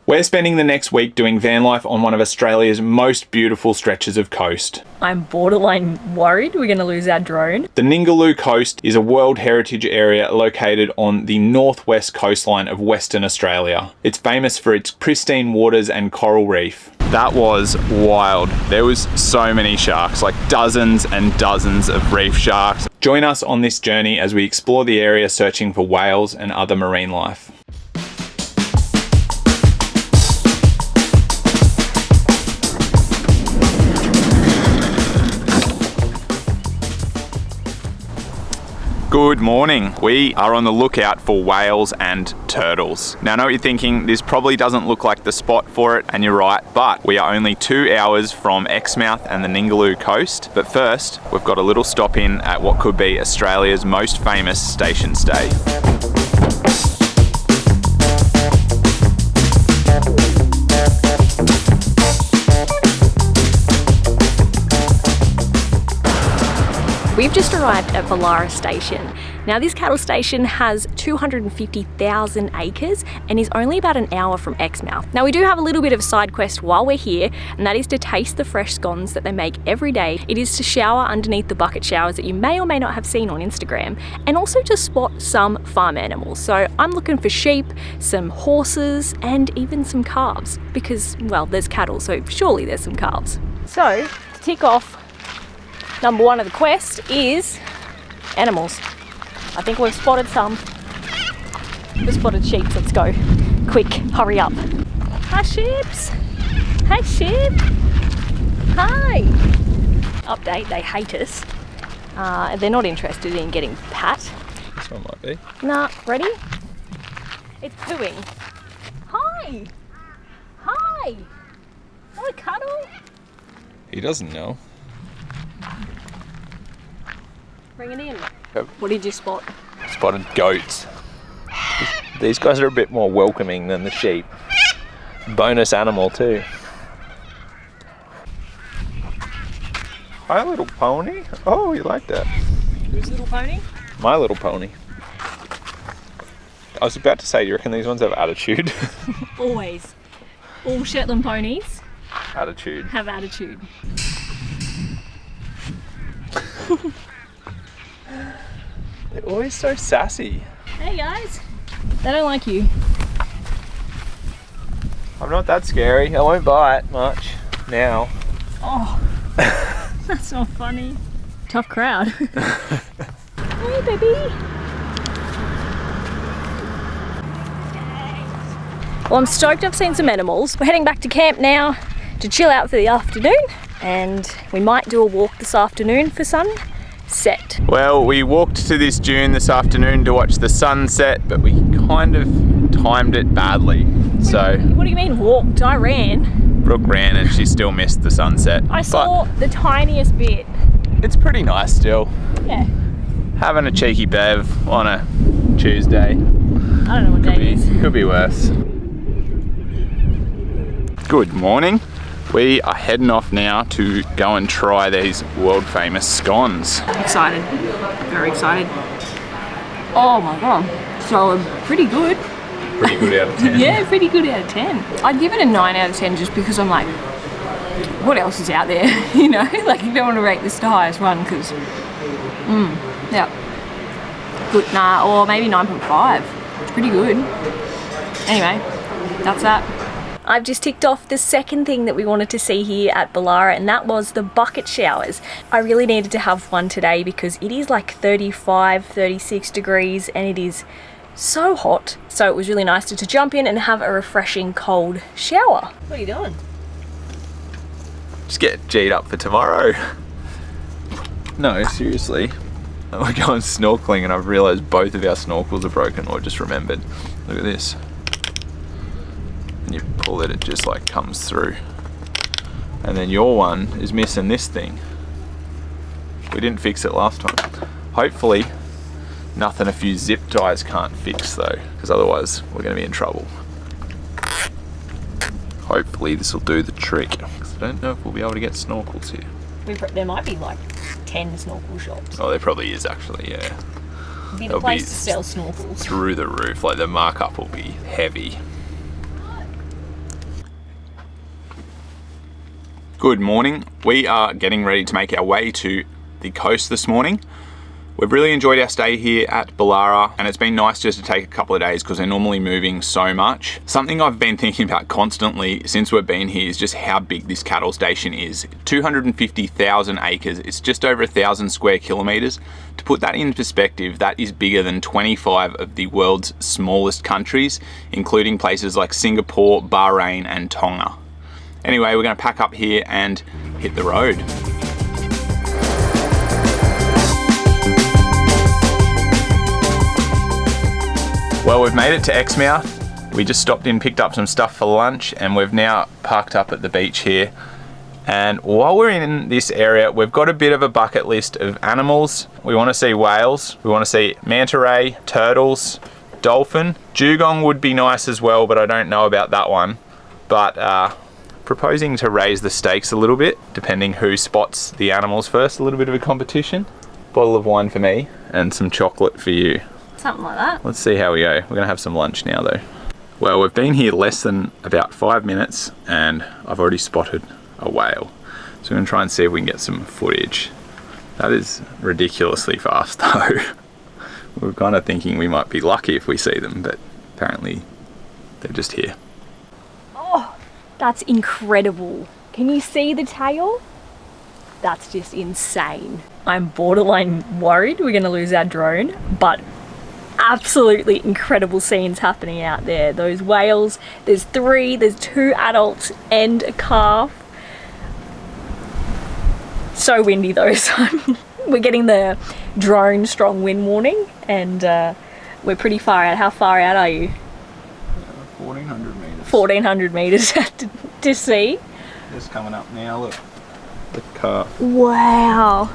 We're spending the next week doing van life on one of Australia's most beautiful stretches of coast. I'm borderline worried we're going to lose our drone. The Ningaloo Coast is a World Heritage Area located on the northwest coastline of Western Australia. It's famous for its pristine waters and coral reef. That was wild. There was so many sharks, like dozens and dozens of reef sharks. Join us on this journey as we explore the area searching for whales and other marine life. Good morning. We are on the lookout for whales and turtles. Now I know what you're thinking, this probably doesn't look like the spot for it, and you're right, but we are only 2 hours from Exmouth and the Ningaloo Coast. But first, we've got a little stop in at what could be Australia's most famous station stay. We've just arrived at Bullara Station. Now this cattle station has 250,000 acres and is only about an hour from Exmouth. Now we do have a little bit of a side quest while we're here, and that is to taste the fresh scones that they make every day. It is to shower underneath the bucket showers that you may or may not have seen on Instagram, and also to spot some farm animals. So I'm looking for sheep, some horses, and even some calves, because, well, there's cattle, so surely there's some calves. So to tick off number one of the quest is animals. I think we've spotted some. We've spotted sheep, let's go. Quick, hurry up. Hi sheeps. Hey sheep. Hi. Update, they hate us. They're not interested in getting pat. This one might be. Nah, ready? It's doing. Hi. Hi. Want a cuddle? He doesn't know. Bring it in. What did you spot? Spotted goats. These guys are a bit more welcoming than the sheep. Bonus animal too. Hi little pony. Oh, you like that? Whose little pony? My little pony. I was about to say, do you reckon these ones have attitude? Always. All Shetland ponies Attitude. have attitude. They're always so sassy. Hey guys. They don't like you. I'm not that scary. I won't bite much now. Oh, that's not funny. Tough crowd. Hey baby. Well, I'm stoked I've seen some animals. We're heading back to camp now to chill out for the afternoon, and we might do a walk this afternoon for sunset. Well, we walked to this dune this afternoon to watch the sunset, but we kind of timed it badly. So. What do you mean walked? I ran. Brooke ran and she still missed the sunset. I saw the tiniest bit. It's pretty nice still. Yeah. Having a cheeky bev on a Tuesday. I don't know what day it is. Could be worse. Good morning. We are heading off now to go and try these world famous scones. Excited, very excited. Oh my god, so pretty good. Pretty good out of 10. Yeah, pretty good out of 10. I'd give it a 9 out of 10 just because I'm like, what else is out there? You know, like you don't want to rate this the highest one because, yeah. Good, nah, or maybe 9.5. It's pretty good. Anyway, that's that. I've just ticked off the second thing that we wanted to see here at Bullara, and that was the bucket showers. I really needed to have one today because it is like 35, 36 degrees and it is so hot. So it was really nice to jump in and have a refreshing cold shower. What are you doing? Just get G'd up for tomorrow. No, seriously. We're going snorkeling and I've realised both of our snorkels are broken, or just remembered. Look at this. And you pull it, it just like comes through. And then your one is missing this thing. We didn't fix it last time. Hopefully nothing a few zip ties can't fix though, because otherwise we're going to be in trouble. Hopefully this will do the trick, because I don't know if we'll be able to get snorkels here. There might be like 10 snorkel shops. Oh, there probably is actually, yeah. It'd be the place to sell snorkels. Through the roof, like the markup will be heavy. Good morning. We are getting ready to make our way to the coast this morning. We've really enjoyed our stay here at Bullara, and it's been nice just to take a couple of days because they're normally moving so much. Something I've been thinking about constantly since we've been here is just how big this cattle station is. 250,000 acres. It's just over 1,000 square kilometers. To put that in perspective, that is bigger than 25 of the world's smallest countries, including places like Singapore, Bahrain, and Tonga. Anyway, we're going to pack up here and hit the road. Well, we've made it to Exmouth. We just stopped in, picked up some stuff for lunch, and we've now parked up at the beach here. And while we're in this area, we've got a bit of a bucket list of animals. We want to see whales, we want to see manta ray, turtles, dolphin. Dugong would be nice as well, but I don't know about that one. But proposing to raise the stakes a little bit, depending who spots the animals first. A little bit of a competition. Bottle of wine for me, and some chocolate for you. Something like that. Let's see how we go. We're gonna have some lunch now though. Well, we've been here less than about 5 minutes and I've already spotted a whale. So we're gonna try and see if we can get some footage. That is ridiculously fast though. We're kind of thinking we might be lucky if we see them, but apparently they're just here. Oh, that's incredible. Can you see the tail? That's just insane. I'm borderline worried we're gonna lose our drone, but absolutely incredible scenes happening out there. Those whales, there's 2 adults and a calf. So windy though, so we're getting the drone strong wind warning, and we're pretty far out. How far out are you? 1,400 meters. 1,400 meters to see. Just coming up now, look. The calf. Wow.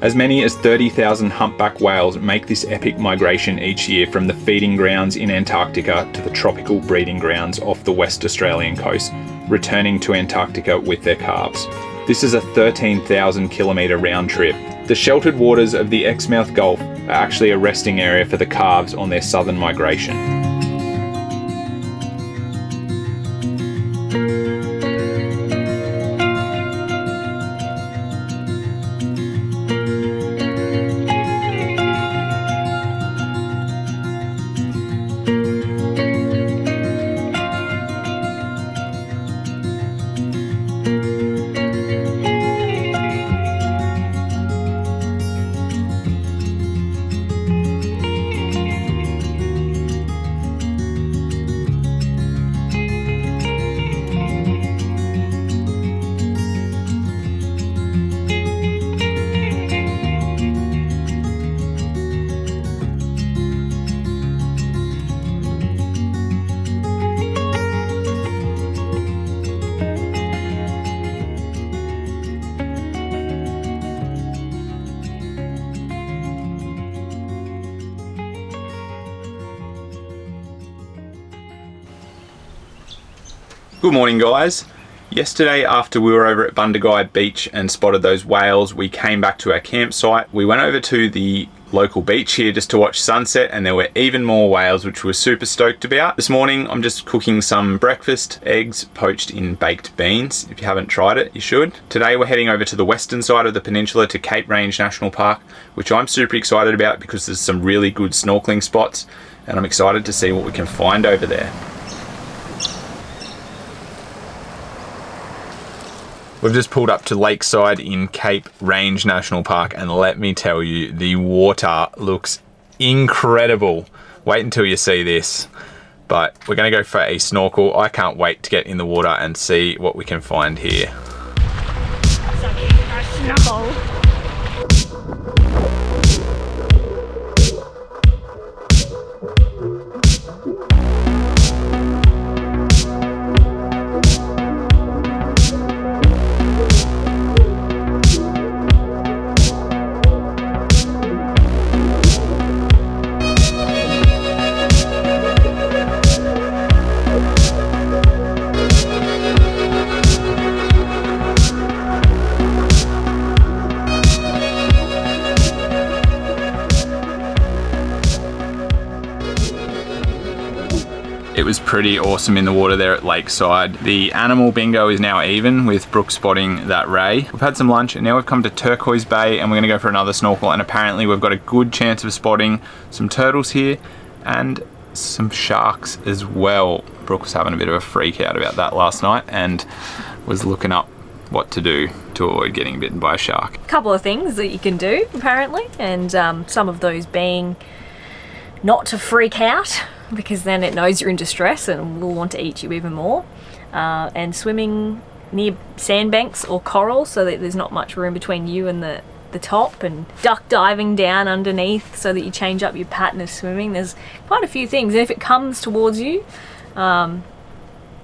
As many as 30,000 humpback whales make this epic migration each year from the feeding grounds in Antarctica to the tropical breeding grounds off the West Australian coast, returning to Antarctica with their calves. This is a 13,000 kilometre round trip. The sheltered waters of the Exmouth Gulf are actually a resting area for the calves on their southern migration. Good morning guys. Yesterday after we were over at Bundegi Beach and spotted those whales, we came back to our campsite. We went over to the local beach here just to watch sunset, and there were even more whales, which we're super stoked about. This morning I'm just cooking some breakfast, eggs poached in baked beans. If you haven't tried it, you should. Today we're heading over to the western side of the peninsula to Cape Range National Park, which I'm super excited about because there's some really good snorkeling spots, and I'm excited to see what we can find over there. We've just pulled up to Lakeside in Cape Range National Park, and let me tell you, the water looks incredible. Wait until you see this. But we're gonna go for a snorkel. I can't wait to get in the water and see what we can find here. Snorkel. It was pretty awesome in the water there at Lakeside. The animal bingo is now even with Brooke spotting that ray. We've had some lunch and now we've come to Turquoise Bay and we're gonna go for another snorkel, and apparently we've got a good chance of spotting some turtles here and some sharks as well. Brooke was having a bit of a freak out about that last night and was looking up what to do to avoid getting bitten by a shark. A couple of things that you can do apparently, and some of those being not to freak out, because then it knows you're in distress and will want to eat you even more, and swimming near sandbanks or coral so that there's not much room between you and the top, and duck diving down underneath so that you change up your pattern of swimming. There's quite a few things, and if it comes towards you and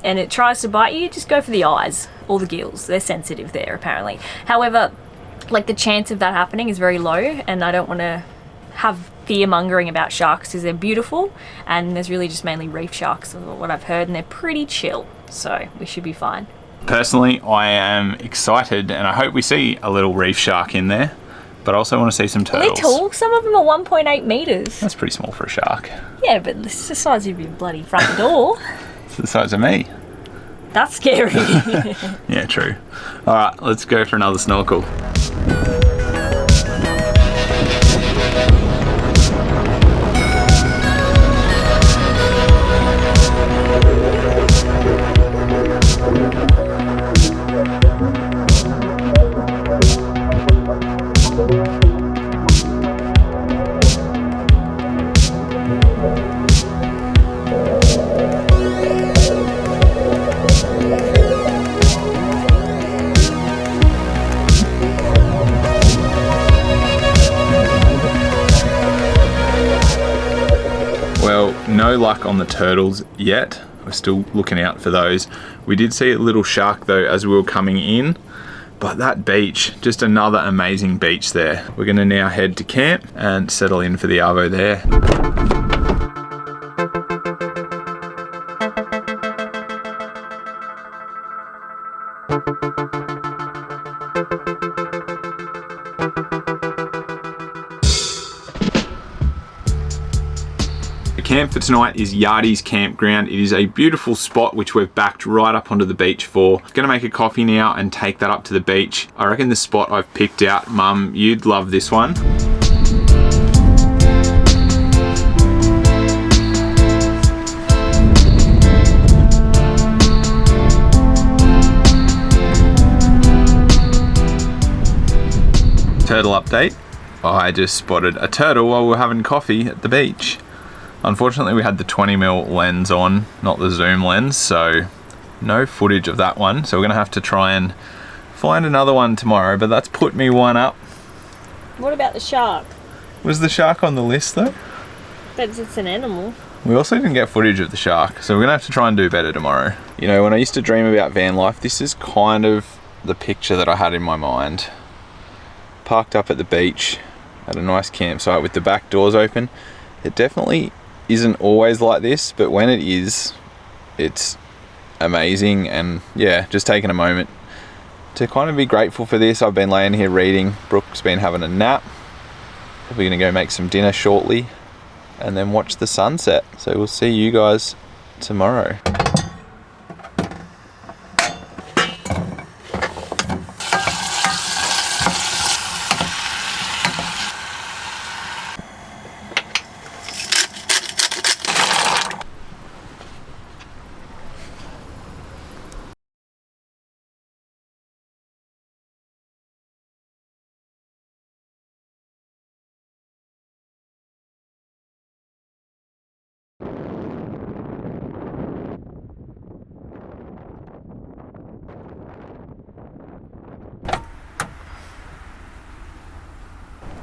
it tries to bite you, just go for the eyes or the gills. They're sensitive there apparently. However, like, the chance of that happening is very low, and I don't want to have fear mongering about sharks because they're beautiful, and there's really just mainly reef sharks is what I've heard, and they're pretty chill, so we should be fine. Personally, I am excited and I hope we see a little reef shark in there, but I also want to see some turtles. Little? Some of them are 1.8 meters. That's pretty small for a shark. Yeah, but it's the size of your bloody front door. It's the size of me. That's scary. Yeah, true. All right, let's go for another snorkel. Well, no luck on the turtles yet. We're still looking out for those. We did see a little shark though as we were coming in, but that beach, just another amazing beach there. We're gonna now head to camp and settle in for the arvo there. Camp for tonight is Yardies Campground. It is a beautiful spot which we've backed right up onto the beach for. Gonna make a coffee now and take that up to the beach. I reckon the spot I've picked out, Mum, you'd love this one. Turtle update. I just spotted a turtle while we were having coffee at the beach. Unfortunately, we had the 20mm lens on, not the zoom lens, so no footage of that one. So we're gonna have to try and find another one tomorrow, but that's put me one up. What about the shark? Was the shark on the list though? But it's an animal. We also didn't get footage of the shark, so we're gonna have to try and do better tomorrow. You know, when I used to dream about van life, this is kind of the picture that I had in my mind. Parked up at the beach at a nice campsite with the back doors open. It definitely isn't always like this, but when it is, it's amazing. And yeah, just taking a moment to kind of be grateful for this. I've been laying here reading. Brooke's been having a nap. We're gonna go make some dinner shortly and then watch the sunset. So we'll see you guys tomorrow.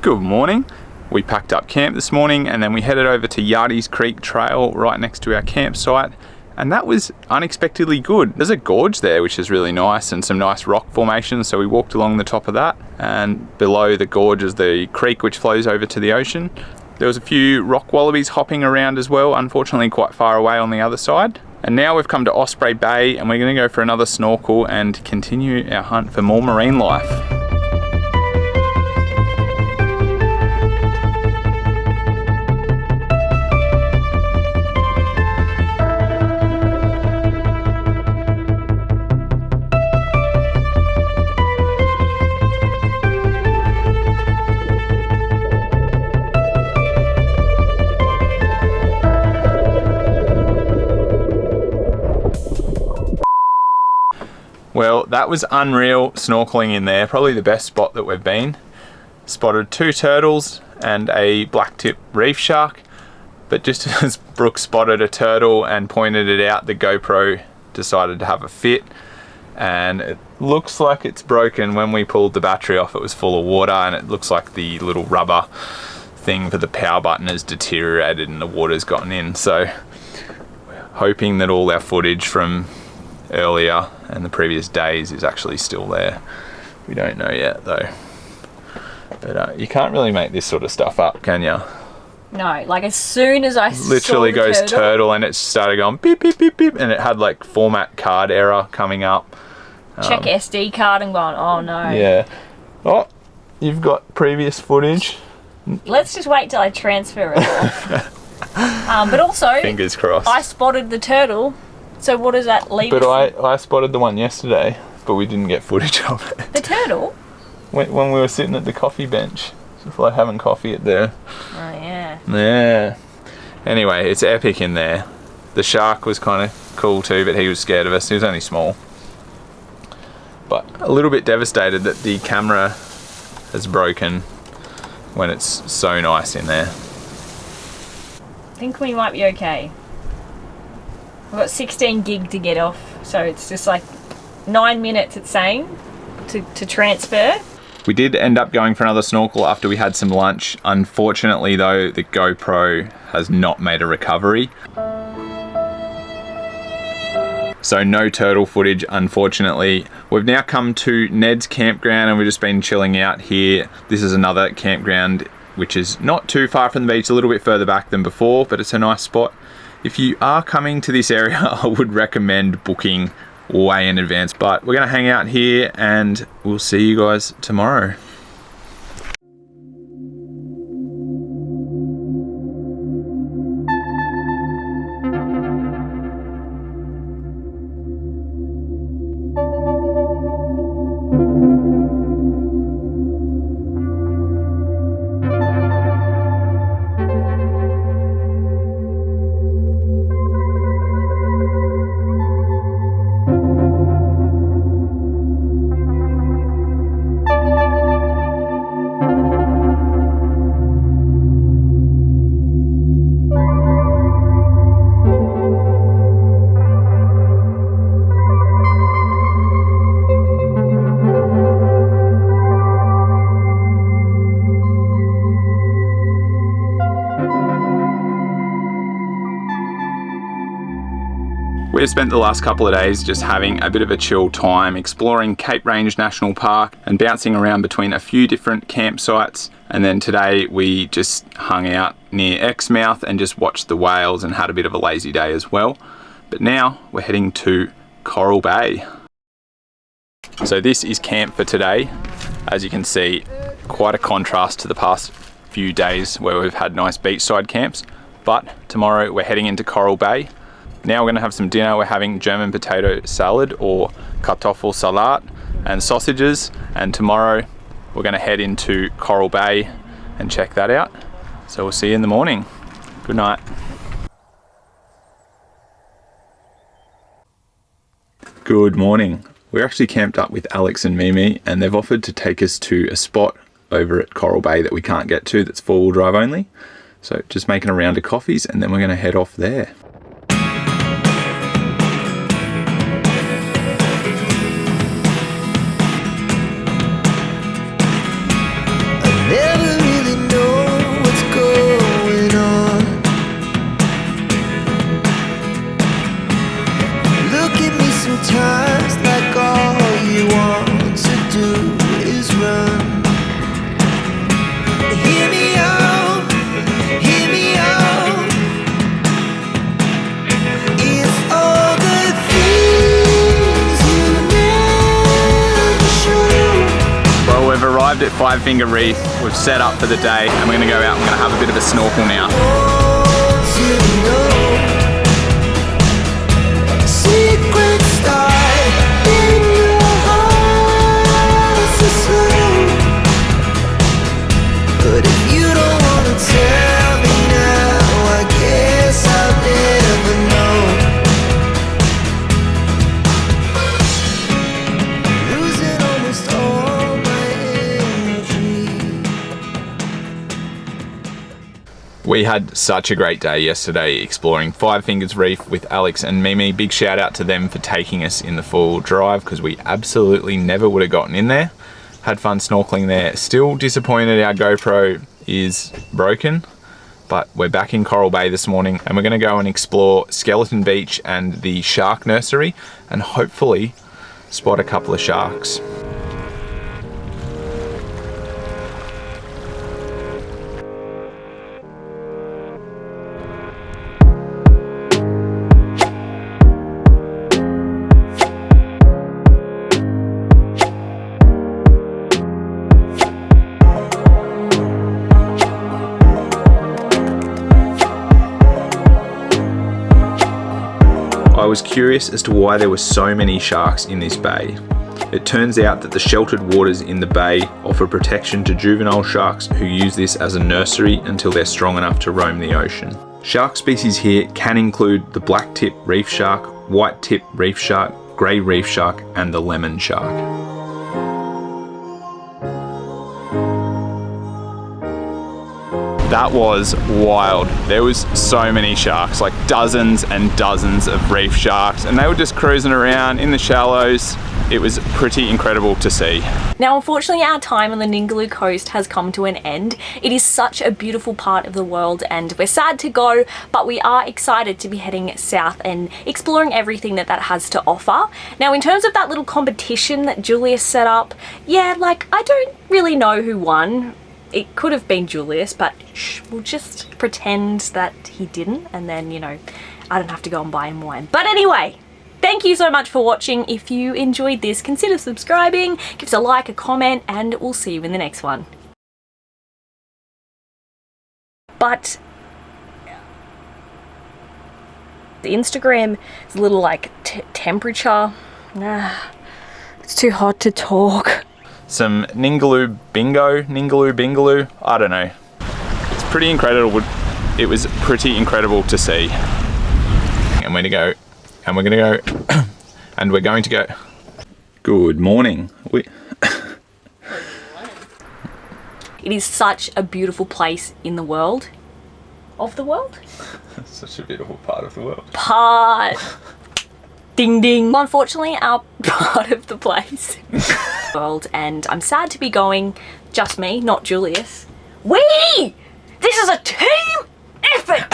Good morning. We packed up camp this morning and then we headed over to Yardies Creek Trail right next to our campsite, and that was unexpectedly good. There's a gorge there which is really nice and some nice rock formations, so we walked along the top of that, and below the gorge is the creek which flows over to the ocean. There was a few rock wallabies hopping around as well, unfortunately quite far away on the other side. And now we've come to Osprey Bay and we're going to go for another snorkel and continue our hunt for more marine life. that was unreal snorkeling in there. Probably the best spot that we've been. Spotted 2 turtles and a black-tip reef shark. But just as Brooke spotted a turtle and pointed it out, the GoPro decided to have a fit. And it looks like it's broken. When we pulled the battery off, it was full of water, and it looks like the little rubber thing for the power button has deteriorated and the water's gotten in. So we're hoping that all our footage from earlier and the previous days is actually still there. We don't know yet though. But you can't really make this sort of stuff up, can you? No, like as soon as I literally saw the goes turtle and it started going beep beep beep beep, and it had like format card error coming up. Check SD card and gone, oh no. Yeah. Oh, you've got previous footage. Let's just wait till I transfer it off. But also, fingers crossed. I spotted the turtle. So what does that leave? But I spotted the one yesterday, but we didn't get footage of it. The turtle? When we were sitting at the coffee bench, just like having coffee at there. Oh yeah. Yeah. Anyway, it's epic in there. The shark was kind of cool too, but he was scared of us. He was only small. But a little bit devastated that the camera has broken when it's so nice in there. I think we might be okay. We've got 16 gig to get off, so it's just like 9 minutes it's saying to transfer. We did end up going for another snorkel after we had some lunch. Unfortunately though, the GoPro has not made a recovery. So no turtle footage, unfortunately. We've now come to Neds Campground and we've just been chilling out here. This is another campground which is not too far from the beach, a little bit further back than before, but it's a nice spot. If you are coming to this area, I would recommend booking way in advance, but we're gonna hang out here and we'll see you guys tomorrow. We've spent the last couple of days just having a bit of a chill time, exploring Cape Range National Park and bouncing around between a few different campsites. And then today we just hung out near Exmouth and just watched the whales and had a bit of a lazy day as well. But now we're heading to Coral Bay. So this is camp for today. As you can see, quite a contrast to the past few days where we've had nice beachside camps. But tomorrow we're heading into Coral Bay. Now we're going to have some dinner. We're having German potato salad or Kartoffelsalat and sausages. And tomorrow we're going to head into Coral Bay and check that out. So we'll see you in the morning. Good night. Good morning. We're actually camped up with Alex and Mimi, and they've offered to take us to a spot over at Coral Bay that we can't get to, that's 4-wheel drive only. So just making a round of coffees and then we're going to head off there. At Fingers Reef, we've set up for the day and we're going to go out and we're going to have a bit of a snorkel now. But if you don't want to tell me now, I guess I'll never know. We had such a great day yesterday exploring Fingers Reef with Alex and Mimi. Big shout out to them for taking us in the 4-wheel drive because we absolutely never would have gotten in there. Had fun snorkeling there. Still disappointed our GoPro is broken, but we're back in Coral Bay this morning and we're going to go and explore Skeleton Beach and the shark nursery and hopefully spot a couple of sharks. I was curious as to why there were so many sharks in this bay. It turns out that the sheltered waters in the bay offer protection to juvenile sharks who use this as a nursery until they're strong enough to roam the ocean. Shark species here can include the black-tip reef shark, white-tip reef shark, grey reef shark, and the lemon shark. That was wild. There was so many sharks, like dozens and dozens of reef sharks, and they were just cruising around in the shallows. It was pretty incredible to see. Now, unfortunately, our time on the Ningaloo Coast has come to an end. It is such a beautiful part of the world and we're sad to go, but we are excited to be heading south and exploring everything that has to offer. Now, in terms of that little competition that Julius set up, yeah, like, I don't really know who won. It could have been Julius, but we'll just pretend that he didn't, and then, you know, I don't have to go and buy him wine. But anyway, thank you so much for watching. If you enjoyed this, consider subscribing, give us a like, a comment, and we'll see you in the next one. But the Instagram is a little like temperature. It's too hot to talk. Some Ningaloo Bingaloo, I don't know. It's pretty incredible. It was pretty incredible to see. And we're gonna go, and we're gonna go, and we're going to go. Good morning. It is such a beautiful place in the world. Of the world? Such a beautiful part of the world. Part. Ding ding. Unfortunately, our part of the place. World, and I'm sad to be going. Just me, not Julius. We! This is a team effort!